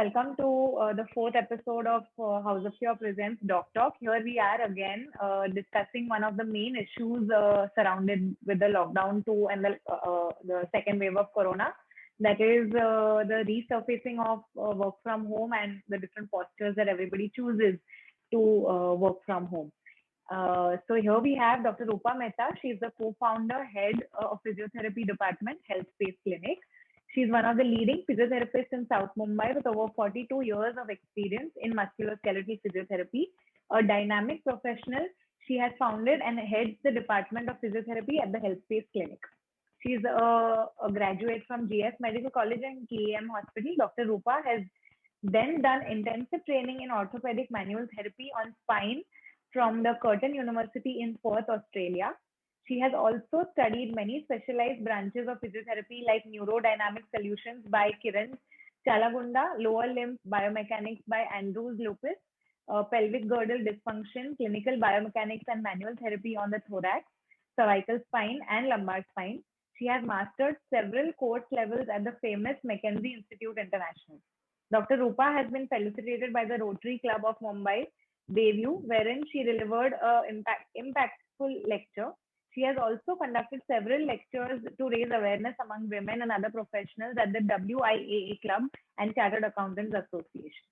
welcome to the fourth episode of House of Cure Presents Doc Talk. Here we are again discussing one of the main issues surrounded with the lockdown 2 and the second wave of Corona. That is the resurfacing of work from home and the different postures that everybody chooses to work from home. So here we have Dr. Rupa Mehta. She's the co-founder, head of physiotherapy department, Health Space Clinic. She's one of the leading physiotherapists in South Mumbai with over 42 years of experience in musculoskeletal physiotherapy. A dynamic professional, she has founded and heads the department of physiotherapy at the Health Space Clinic. She's a graduate from GS Medical College and KEM Hospital. Dr. Rupa has then done intensive training in orthopedic manual therapy on spine from the Curtin University in Perth, Australia. She has also studied many specialized branches of physiotherapy like neurodynamic solutions by Kiran Chalagunda, lower limb biomechanics by Andrews Lupus, pelvic girdle dysfunction, clinical biomechanics and manual therapy on the thorax, cervical spine and lumbar spine. She has mastered several course levels at the famous Mackenzie Institute International. Dr. Rupa has been felicitated by the Rotary Club of Mumbai, Bayview, wherein she delivered an impactful lecture. She has also conducted several lectures to raise awareness among women and other professionals at the WIAA Club and Chartered Accountants Association.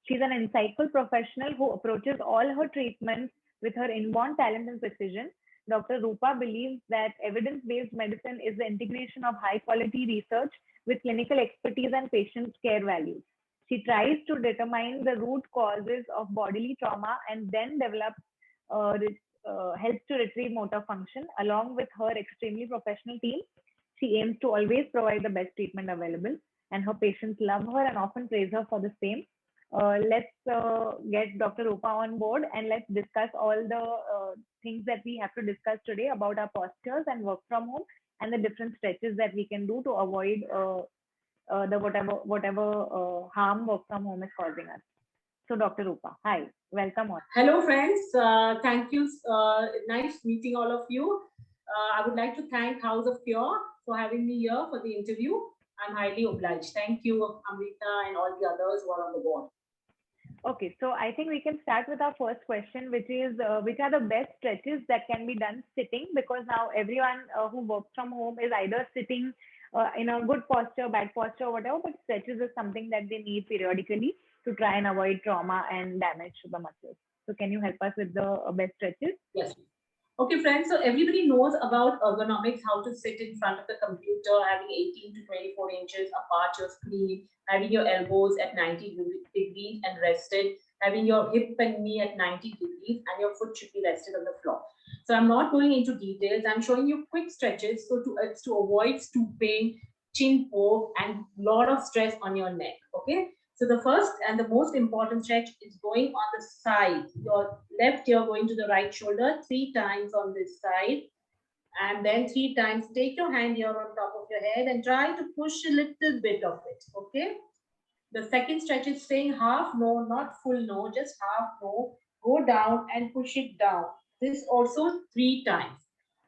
She's an insightful professional who approaches all her treatments with her inborn talent and precision. Dr. Rupa believes that evidence-based medicine is the integration of high-quality research with clinical expertise and patient care values. She tries to determine the root causes of bodily trauma and then develops helps to retrieve motor function. Along with her extremely professional team, she aims to always provide the best treatment available, and her patients love her and often praise her for the same. Let's get Dr. Rupa on board and let's discuss all the things that we have to discuss today about our postures and work from home and the different stretches that we can do to avoid the whatever harm work from home is causing us. So Dr. Rupa, hi, welcome on. Hello friends, thank you. Nice meeting all of you. I would like to thank House of Cure for having me here for the interview. I'm highly obliged. Thank you, Amrita and all the others who are on the board. Okay, so I think we can start with our first question, which is which are the best stretches that can be done sitting? Because now everyone who works from home is either sitting in a good posture, bad posture, whatever, but stretches is something that they need periodically to try and avoid trauma and damage to the muscles. So can you help us with the best stretches? Yes. Okay, friends. So everybody knows about ergonomics, how to sit in front of the computer, having 18 to 24 inches apart your screen, having your elbows at 90 degrees and rested, having your hip and knee at 90 degrees, and your foot should be rested on the floor. So I'm not going into details. I'm showing you quick stretches so to avoid stooping, chin poke, and lot of stress on your neck. Okay. So the first and the most important stretch is going on the side. Your left ear going to the right shoulder 3 times on this side. And then 3 times, take your hand here on top of your head and try to push a little bit of it. Okay. The second stretch is saying half no, not full no, just half no. Go down and push it down. This also 3 times.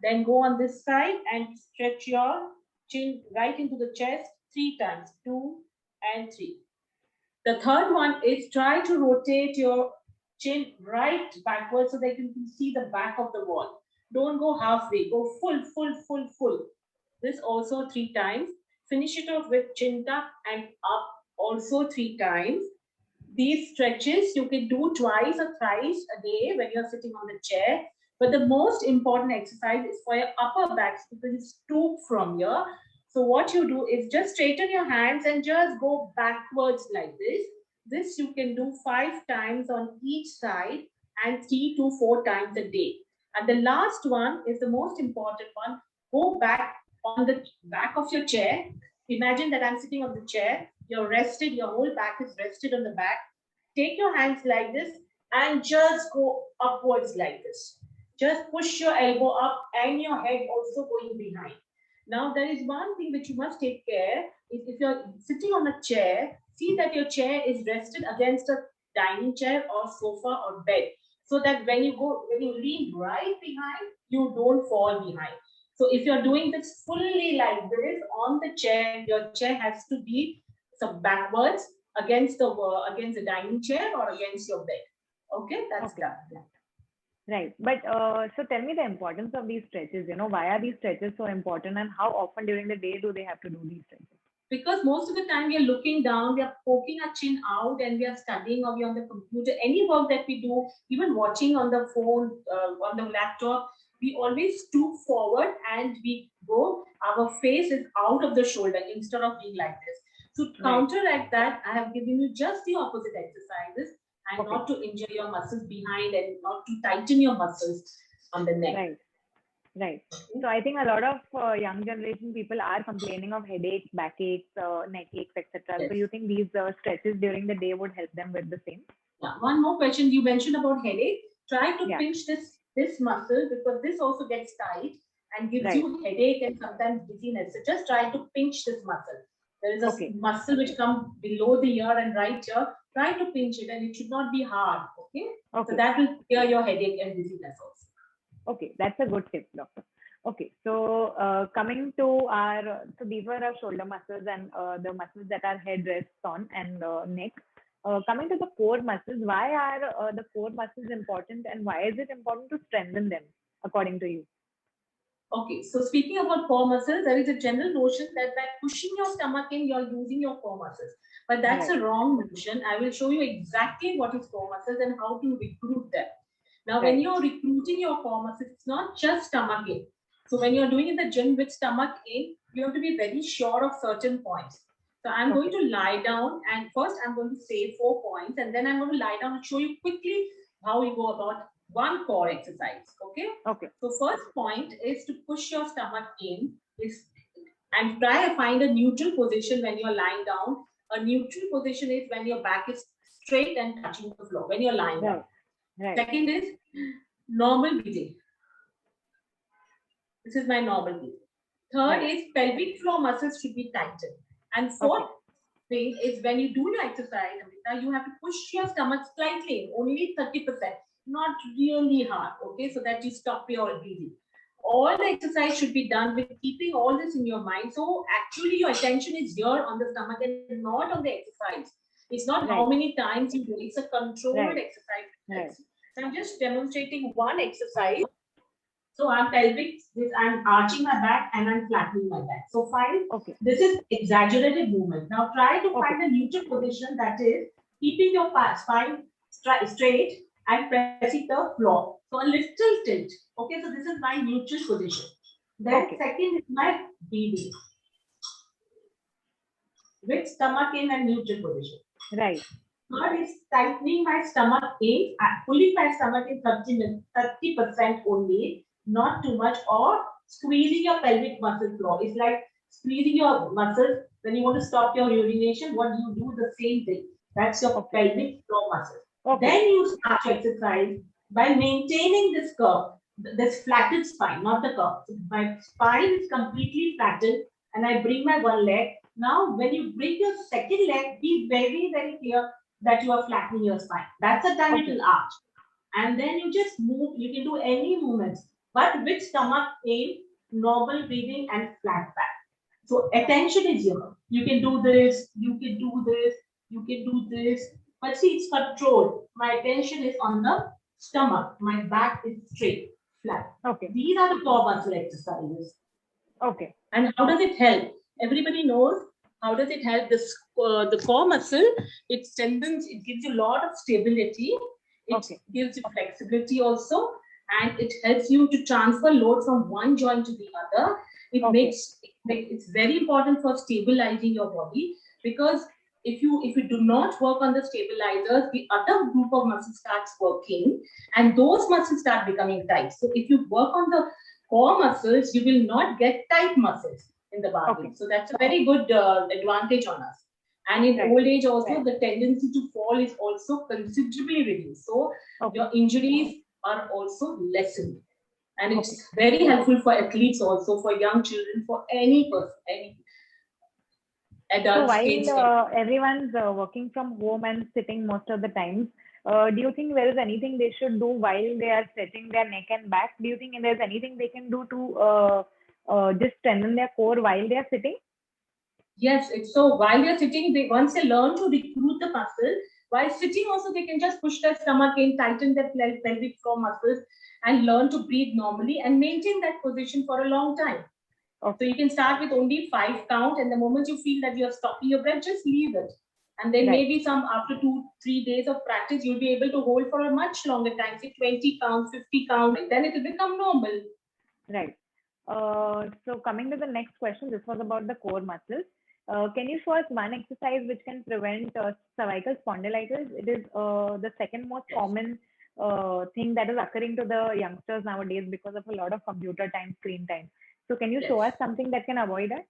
Then go on this side and stretch your chin right into the chest 3 times. 2 and 3. The third one is try to rotate your chin right backwards so that you can see the back of the wall. Don't go halfway. Go full, full, full, full. This also 3 times. Finish it off with chin tuck and up also 3 times. These stretches you can do twice or thrice a day when you're sitting on the chair. But the most important exercise is for your upper back because you stoop from here. So what you do is just straighten your hands and just go backwards like this. This you can do 5 times on each side and 3 to 4 times a day. And the last one is the most important one. Go back on the back of your chair. Imagine that I'm sitting on the chair. You're rested. Your whole back is rested on the back. Take your hands like this and just go upwards like this. Just push your elbow up and your head also going behind. Now, there is one thing which you must take care is if you're sitting on a chair, see that your chair is rested against a dining chair or sofa or bed, so that when you lean right behind, you don't fall behind. So if you're doing this fully like this on the chair, your chair has to be backwards against the dining chair or against your bed. Okay, that's done. Right. But so tell me the importance of these stretches. Why are these stretches so important, and how often during the day do they have to do these stretches? Because most of the time we are looking down, we are poking our chin out, and we are studying, or we are on the computer. Any work that we do, even watching on the phone, on the laptop, we always stoop forward and we go. Our face is out of the shoulder instead of being like this. To counteract that, I have given you just the opposite exercises, and not to injure your muscles behind and not to tighten your muscles on the neck. Right. So I think a lot of young generation people are complaining of headaches, backaches, neck aches, etc. Yes. So you think these stretches during the day would help them with the same? Yeah. One more question. You mentioned about headache. Try to pinch this muscle, because this also gets tight and gives you headache and sometimes dizziness. So just try to pinch this muscle. There is a muscle which comes below the ear and right ear. Try to pinch it, and it should not be hard. Okay. So that will clear your headache and dizziness also. Okay, that's a good tip, doctor. Okay, so coming to so these were our shoulder muscles and the muscles that our head rests on and neck. Coming to the core muscles, why are the core muscles important, and why is it important to strengthen them, according to you? Okay, so speaking about core muscles, there is a general notion that by pushing your stomach in, you're using your core muscles. But that's a wrong notion. I will show you exactly what is core muscles and how to recruit them. Now, when you're recruiting your core muscles, it's not just stomach in. So when you're doing in the gym with stomach in, you have to be very sure of certain points. So I'm going to lie down, and first I'm going to say 4 points, and then I'm going to lie down and show you quickly how we go about one core exercise. Okay. So first point is to push your stomach in, and try to find a neutral position when you're lying down. A neutral position is when your back is straight and touching the floor when you're lying down. Second is normal breathing. This is my normal breathing. Third is pelvic floor muscles should be tightened. And fourth thing is when you do your exercise, Amrita, you have to push your stomach slightly, only 30%, not really hard, okay, so that you stop your breathing. All the exercise should be done with keeping all this in your mind. So actually your attention is here on the stomach and not on the exercise. It's not how many times you do, it's a controlled exercise. So I'm just demonstrating one exercise. So I'm arching my back and I'm flattening my back. So fine. This is exaggerated movement. Now try to find a neutral position, that is keeping your spine straight and pressing the floor. So a little tilt. Okay, so this is my neutral position. Then second is my breathing. With stomach in and neutral position. Third is tightening my stomach in, pulling my stomach in 30% only, not too much, or squeezing your pelvic muscle floor. It's like squeezing your muscles. When you want to stop your urination, what you do the same thing. That's your pelvic floor muscle. Then you start your exercise by maintaining this curve, this flattened spine, not the curve. So my spine is completely flattened, and I bring my one leg. Now, when you bring your second leg, be very, very clear that you are flattening your spine. That's the time it will arch. And then you just move. You can do any movements, but with stomach in, normal breathing, and flat back. So attention is here. You can do this, you can do this, you can do this. But see, it's controlled. My attention is on the stomach. My back is straight, flat. These are the core muscle exercises. And how does it help? Everybody knows how does it help the core muscle. It strengthens, it gives you a lot of stability. It gives you flexibility also, and it helps you to transfer load from one joint to the other. It's very important for stabilizing your body, because if you do not work on the stabilizers, the other group of muscles starts working, and those muscles start becoming tight. So if you work on the core muscles, you will not get tight muscles in the bargain. So that's a very good advantage on us. And in old age also, the tendency to fall is also considerably reduced. So your injuries are also lessened. And it's very helpful for athletes also, for young children, for any person, any adults. So while everyone's working from home and sitting most of the times, do you think there is anything they should do while they are stretching their neck and back? Do you think there's anything they can do to just strengthen their core while they are sitting? Yes, it's so while you're sitting, once they learn to recruit the muscle, while sitting also they can just push their stomach in, tighten their pelvic floor muscles and learn to breathe normally and maintain that position for a long time. Okay. So you can start with only 5 count, and the moment you feel that you're stopping your breath, just leave it. And then maybe after 2-3 days of practice, you'll be able to hold for a much longer time, say 20 counts, 50 counts, then it will become normal. Right. So coming to the next question, this was about the core muscles. Can you show us one exercise which can prevent cervical spondylitis? It is the second most common thing that is occurring to the youngsters nowadays because of a lot of computer time, screen time. So can you show us something that can avoid it?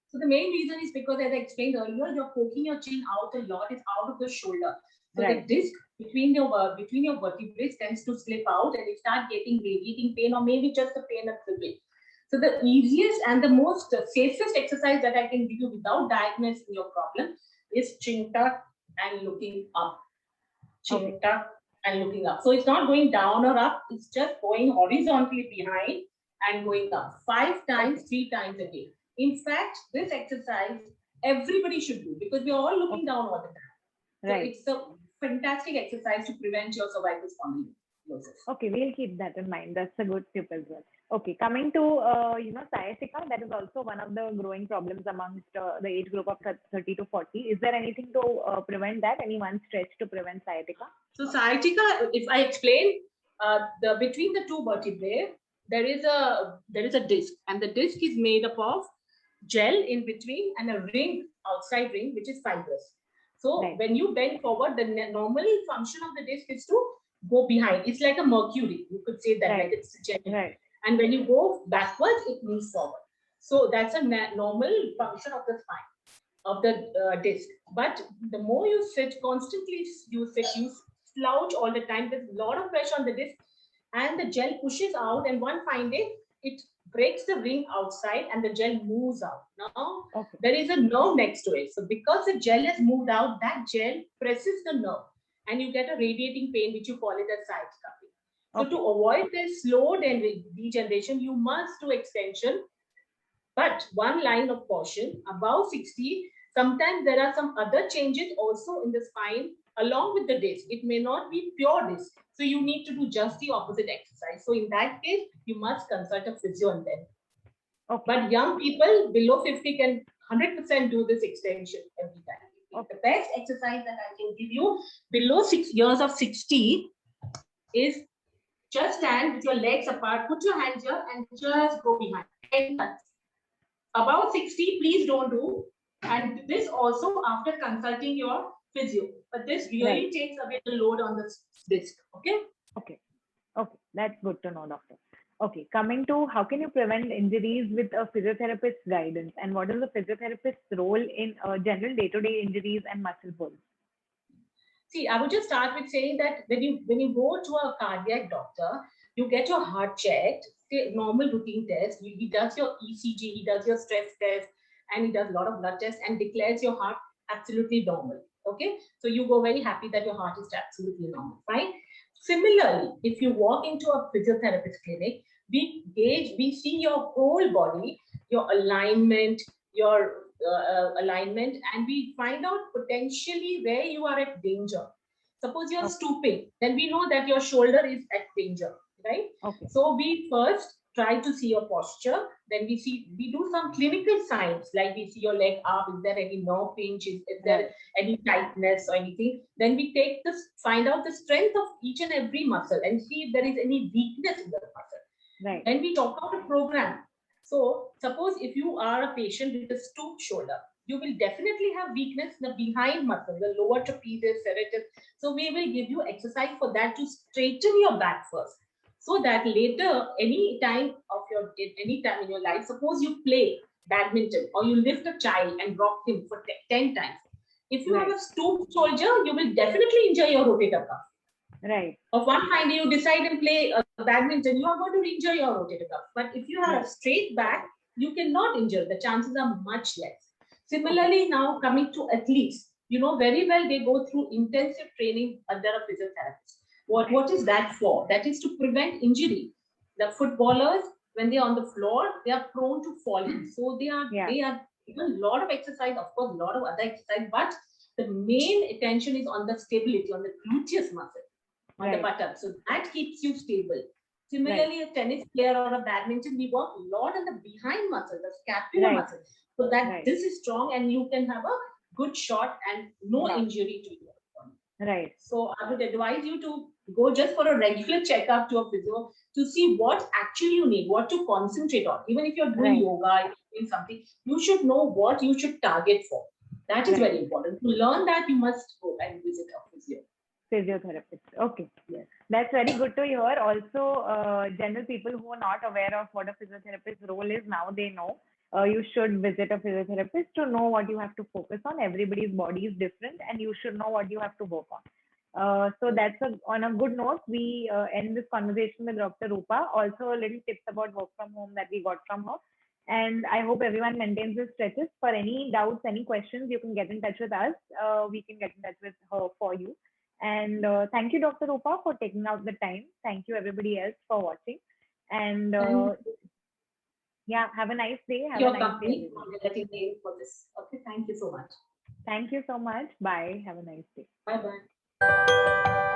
So the main reason is because, as I explained earlier, you're poking your chin out a lot. It's out of the shoulder. So the disc between your vertebrae tends to slip out, and you start getting radiating pain, or maybe just the pain a little bit. So the easiest and the most safest exercise that I can give you without diagnosing your problem is chin tuck and looking up. Chin tuck and looking up. So it's not going down or up. It's just going horizontally behind and going up 5 times, 3 times a day. In fact, this exercise everybody should do because we're all looking down all the time. So it's a fantastic exercise to prevent your cervical spondylosis. Okay, we'll keep that in mind. That's a good tip as well. Okay, coming to sciatica, that is also one of the growing problems amongst the age group of 30 to 40. Is there anything to prevent that? Any one stretch to prevent sciatica? So sciatica, if I explain, between the two vertebrae, there is a disc, and the disc is made up of gel in between and a ring, outside ring, which is fibrous. So when you bend forward, the normal function of the disc is to go behind. It's like a mercury. You could say that, like it's gel. And when you go backwards, it moves forward. So that's a normal function of the spine, of the disc. But the more you sit, constantly you slouch all the time. There's a lot of pressure on the disc, and the gel pushes out, and one fine day, it breaks the ring outside and the gel moves out. Now, there is a nerve next to it. So because the gel has moved out, that gel presses the nerve and you get a radiating pain, which you call it as sciatica. So to avoid this slow degeneration, you must do extension. But one line of caution, above 60, sometimes there are some other changes also in the spine along with the disc. It may not be pure disc. So you need to do just the opposite exercise. So in that case, you must consult a physio and then. But young people below 50 can 100% do this extension every time. The best exercise that I can give you below 6 years of 60 is just stand with your legs apart, put your hands here and just go behind. 10 times. About 60, please don't do. And this also after consulting your physio. But this really takes away the load on the disc. Okay? Okay. That's good to know, doctor. Okay. Coming to how can you prevent injuries with a physiotherapist's guidance? And what is the physiotherapist's role in general day-to-day injuries and muscle pulls? See, I would just start with saying that when you go to a cardiac doctor, you get your heart checked, normal routine test. He does your ECG, he does your stress test, and he does a lot of blood tests and declares your heart absolutely normal. Okay, so you go very happy that your heart is absolutely normal, right? Similarly, if you walk into a physiotherapist clinic, we see your whole body, your alignment, and we find out potentially where you are at danger. Suppose you're stooping, then we know that your shoulder is at danger, right? So we first try to see your posture, then we do some clinical signs, like we see your leg up, is there any nerve pinch, is there any tightness or anything. Then we find out the strength of each and every muscle and see if there is any weakness in the muscle. Then we talk about a program. So suppose if you are a patient with a stooped shoulder, you will definitely have weakness in the behind muscle, the lower trapezius, serratus. So we will give you exercise for that to straighten your back first. So that later, any time in your life, suppose you play badminton or you lift a child and rock him for 10 times. If you have a stooped shoulder, you will definitely injure your rotator cuff. Right. Of one kind, you decide and play badminton, you are going to injure your rotator cuff. But if you have a straight back, you cannot injure. The chances are much less. Similarly, now coming to athletes, you know very well they go through intensive training under a physiotherapist. What is that for? That is to prevent injury. The footballers, when they are on the floor, they are prone to falling. So they are A lot of exercise, of course, a lot of other exercise, but the main attention is on the stability, on the gluteus muscle, on the buttocks. So that keeps you stable. Similarly, a tennis player or a badminton, we work a lot on the behind muscle, the scapular muscle, so that this is strong and you can have a good shot and no injury to you. Right. So I would advise you to go just for a regular checkup to a physio to see what actually you need, what to concentrate on. Even if you're doing yoga, if you're doing something, you should know what you should target for. That is very important. To learn that, you must go and visit a physio. Physiotherapist. Okay. Yes. That's very good to hear. Also, general people who are not aware of what a physiotherapist's role is, now they know. You should visit a physiotherapist to know what you have to focus on. Everybody's body is different and you should know what you have to work on. So that's on a good note. We end this conversation with Dr. Rupa. Also, a little tips about work from home that we got from her. And I hope everyone maintains the stretches. For any doubts, any questions, you can get in touch with us. We can get in touch with her for you. And thank you, Dr. Rupa, for taking out the time. Thank you, everybody else, for watching. And yeah, have a nice day. Have Your a nice company day. for letting me in for this. Okay, thank you so much. Thank you so much. Bye. Have a nice day. Bye bye.